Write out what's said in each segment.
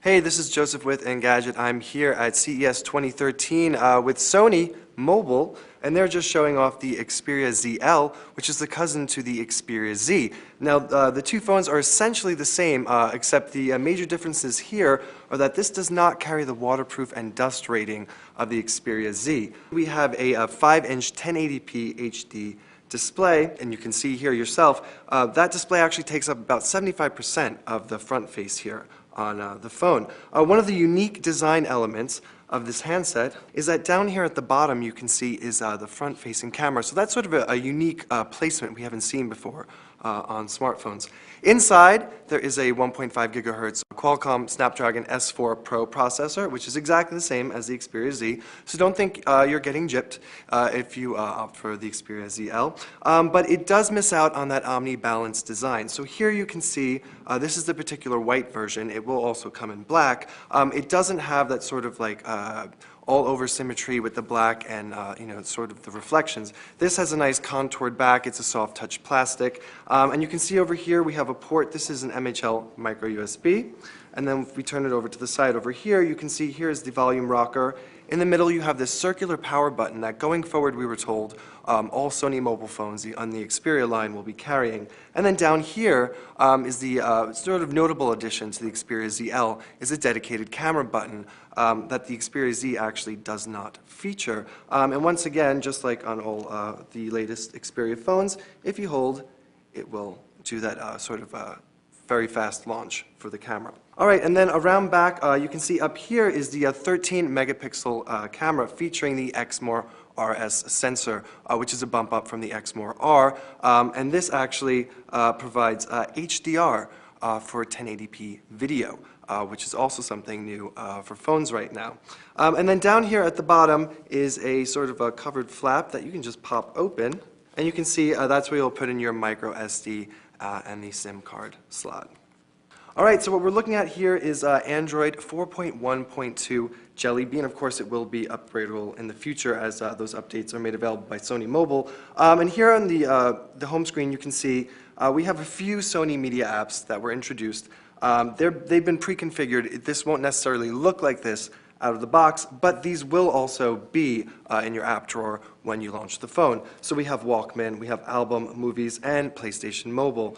Hey, this is Joseph with Engadget. I'm here at CES 2013 with Sony Mobile, and they're just showing off the Xperia ZL, which is the cousin to the Xperia Z. Now, the two phones are essentially the same, except the major differences here are that this does not carry the waterproof and dust rating of the Xperia Z. We have a 5-inch 1080p HD display, and you can see here yourself, that display actually takes up about 75% of the front face here on the phone. One of the unique design elements of this handset is that down here at the bottom you can see is the front-facing camera. So that's sort of a unique placement we haven't seen before on smartphones. Inside there is a 1.5 gigahertz Qualcomm Snapdragon S4 Pro processor, which is exactly the same as the Xperia Z. So don't think you're getting gypped if you opt for the Xperia ZL. But it does miss out on that omni-balance design. So here you can see this is the particular white version. It will also come in black. It doesn't have that sort of like all-over symmetry with the black and sort of the reflections. This has a nice contoured back. It's a soft touch plastic. And you can see over here we have a port. This is an MHL micro USB. And then if we turn it over to the side over here, you can see here is the volume rocker. In the middle you have this circular power button that going forward we were told all Sony mobile phones on the Xperia line will be carrying. And then down here is the sort of notable addition to the Xperia ZL is a dedicated camera button that the Xperia Z actually does not feature. And once again, just like on all the latest Xperia phones, if you hold, it will do that sort of very fast launch for the camera. All right, and then around back, you can see up here is the 13 megapixel camera featuring the Exmor RS sensor, which is a bump up from the Exmor R. And this actually provides HDR for 1080p video, which is also something new for phones right now. And then down here at the bottom is a sort of a covered flap that you can just pop open. And you can see that's where you'll put in your micro SD and the SIM card slot. All right, so what we're looking at here is Android 4.1.2 Jelly Bean. Of course, it will be upgradable in the future as those updates are made available by Sony Mobile. And here on the home screen, you can see we have a few Sony media apps that were introduced. They've been pre-configured. This won't necessarily look like this out of the box, but these will also be in your app drawer when you launch the phone. So we have Walkman, we have Album, Movies, and PlayStation Mobile.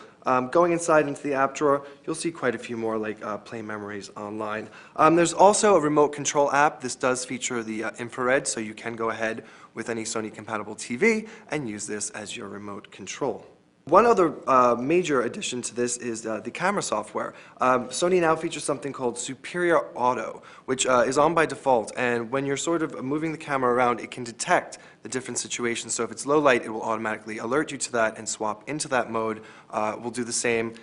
Going inside into the app drawer, you'll see quite a few more like Play Memories online. There's also a remote control app. This does feature the infrared, so you can go ahead with any Sony compatible TV and use this as your remote control. One other major addition to this is the camera software. Sony now features something called Superior Auto, which is on by default, and when you're sort of moving the camera around, it can detect the different situations. So if it's low light, it will automatically alert you to that and swap into that mode. We'll do the same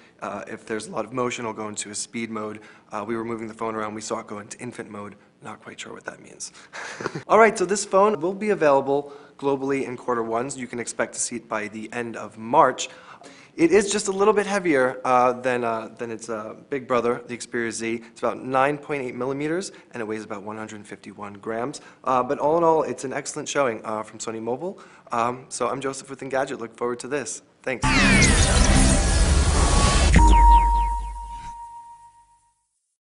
if there's a lot of motion, it'll go into a speed mode. We were moving the phone around, we saw it go into infant mode. Not quite sure what that means. All right, so this phone will be available globally in Q1. You can expect to see it by the end of March. It is just a little bit heavier than its big brother, the Xperia Z. It's about 9.8 millimeters, and it weighs about 151 grams. But all in all, it's an excellent showing from Sony Mobile. So I'm Joseph with Engadget. Look forward to this. Thanks.